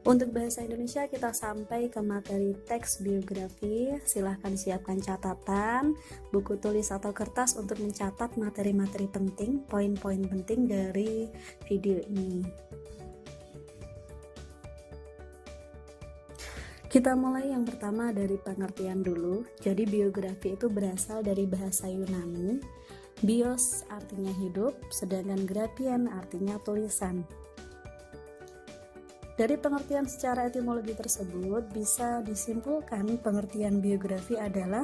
Untuk bahasa Indonesia kita sampai ke materi teks biografi. Silahkan siapkan catatan, buku tulis atau kertas untuk mencatat materi-materi penting, poin-poin penting dari video ini. Kita mulai yang pertama dari pengertian dulu. Jadi biografi itu berasal dari bahasa Yunani. Bios artinya hidup, sedangkan graphian artinya tulisan. Dari pengertian secara etimologi tersebut bisa disimpulkan pengertian biografi adalah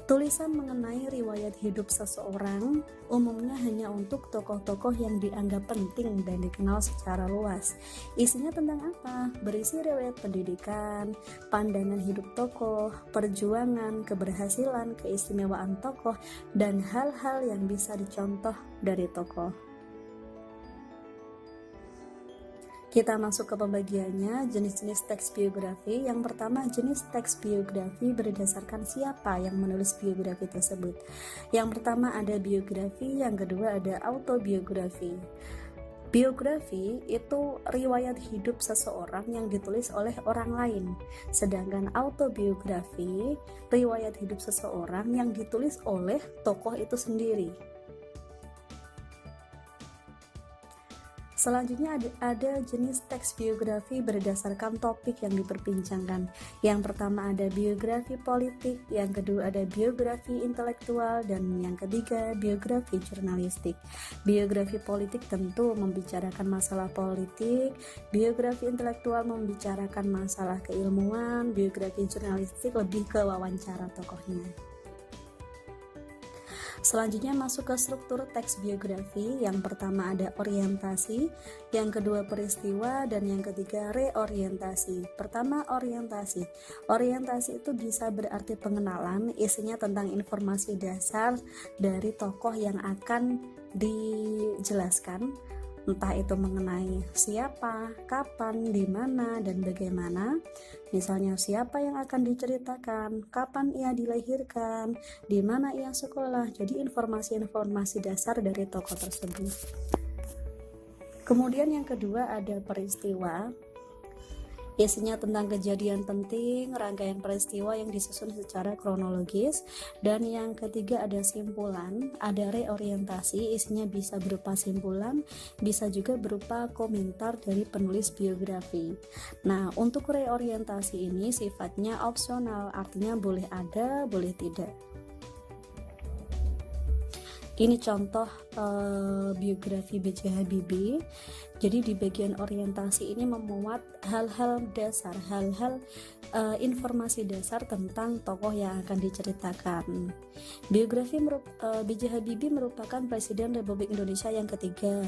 tulisan mengenai riwayat hidup seseorang, umumnya hanya untuk tokoh-tokoh yang dianggap penting dan dikenal secara luas. Isinya tentang apa? Berisi riwayat pendidikan, pandangan hidup tokoh, perjuangan, keberhasilan, keistimewaan tokoh, dan hal-hal yang bisa dicontoh dari tokoh. Kita masuk ke pembagiannya, jenis-jenis teks biografi. Yang pertama, jenis teks biografi berdasarkan siapa yang menulis biografi tersebut. Yang pertama ada biografi, yang kedua ada autobiografi. Biografi itu riwayat hidup seseorang yang ditulis oleh orang lain. Sedangkan autobiografi, riwayat hidup seseorang yang ditulis oleh tokoh itu sendiri. Selanjutnya ada jenis teks biografi berdasarkan topik yang diperbincangkan. Yang pertama ada biografi politik, yang kedua ada biografi intelektual, dan yang ketiga biografi jurnalistik. Biografi politik tentu membicarakan masalah politik, biografi intelektual membicarakan masalah keilmuan, biografi jurnalistik lebih ke wawancara tokohnya. Selanjutnya masuk ke struktur teks biografi. Yang pertama ada orientasi, yang kedua peristiwa, dan yang ketiga reorientasi. Pertama orientasi. Orientasi itu bisa berarti pengenalan, isinya tentang informasi dasar dari tokoh yang akan dijelaskan, entah itu mengenai siapa, kapan, di mana, dan bagaimana. Misalnya siapa yang akan diceritakan, kapan ia dilahirkan, di mana ia sekolah. Jadi informasi-informasi dasar dari tokoh tersebut. Kemudian yang kedua ada peristiwa. Isinya tentang kejadian penting, rangkaian peristiwa yang disusun secara kronologis. Dan yang ketiga ada simpulan, ada reorientasi, isinya bisa berupa simpulan, bisa juga berupa komentar dari penulis biografi. Nah, untuk reorientasi ini sifatnya opsional, artinya boleh ada, boleh tidak. Ini contoh biografi B.J. Habibie. Jadi di bagian orientasi ini memuat hal-hal dasar, hal-hal informasi dasar tentang tokoh yang akan diceritakan. Biografi B.J. Habibie merupakan Presiden Republik Indonesia yang ketiga,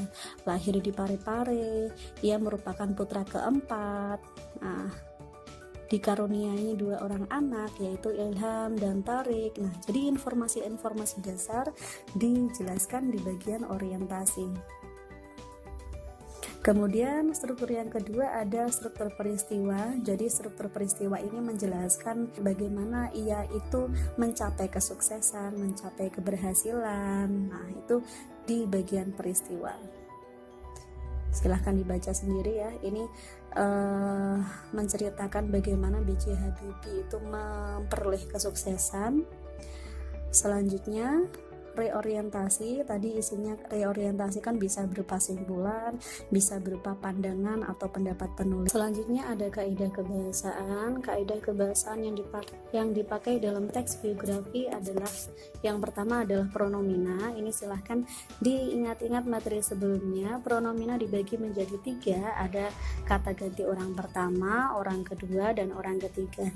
lahir di Parepare. Ia merupakan putra keempat. Dikaruniai 2 orang anak, yaitu Ilham dan Tariq. Nah, jadi informasi-informasi dasar dijelaskan di bagian orientasi. Kemudian struktur yang kedua ada struktur peristiwa. Jadi struktur peristiwa ini menjelaskan bagaimana ia itu mencapai kesuksesan, mencapai keberhasilan. Nah, itu di bagian peristiwa. Silahkan dibaca sendiri ya. Ini menceritakan bagaimana B.J. Habibie itu memperoleh kesuksesan. Selanjutnya reorientasi. Tadi isinya reorientasi kan bisa berupa simpulan, bisa berupa pandangan atau pendapat penulis. Selanjutnya ada kaidah kebahasaan. Kaidah kebahasaan yang dipakai dalam teks biografi adalah yang pertama adalah pronomina. Ini silahkan diingat-ingat materi sebelumnya. Pronomina dibagi menjadi 3. Ada kata ganti orang pertama, orang kedua, dan orang ketiga.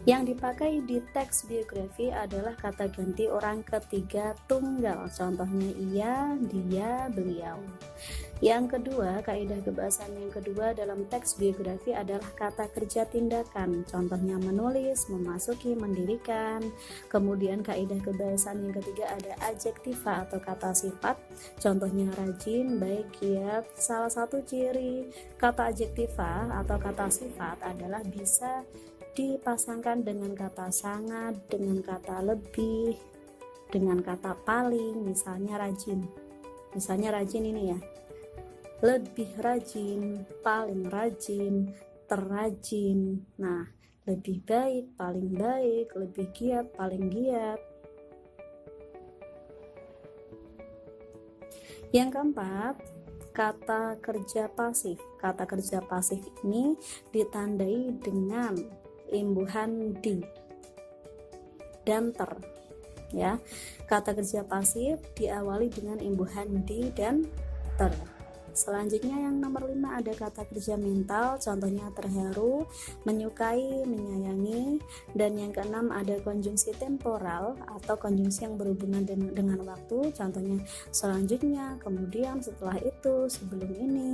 Yang dipakai di teks biografi adalah kata ganti orang ketiga tunggal. Contohnya ia, dia, beliau. Yang kedua, kaidah kebahasaan yang kedua dalam teks biografi adalah kata kerja tindakan. Contohnya menulis, memasuki, mendirikan. Kemudian kaidah kebahasaan yang ketiga ada adjektiva atau kata sifat. Contohnya rajin, baik, giat. Salah satu ciri kata adjektiva atau kata sifat adalah bisa dipasangkan dengan kata sangat, dengan kata lebih, dengan kata paling. Misalnya rajin ini ya, lebih rajin, paling rajin, terrajin. Nah, lebih baik, paling baik, lebih giat, paling giat. Yang keempat, kata kerja pasif. Kata kerja pasif ini ditandai dengan imbuhan di dan ter. Ya, kata kerja pasif diawali dengan imbuhan di dan ter. Selanjutnya yang nomor 5 ada kata kerja mental, contohnya terharu, menyukai, menyayangi. Dan yang keenam ada konjungsi temporal atau konjungsi yang berhubungan dengan waktu, contohnya selanjutnya, kemudian, setelah itu, sebelum ini.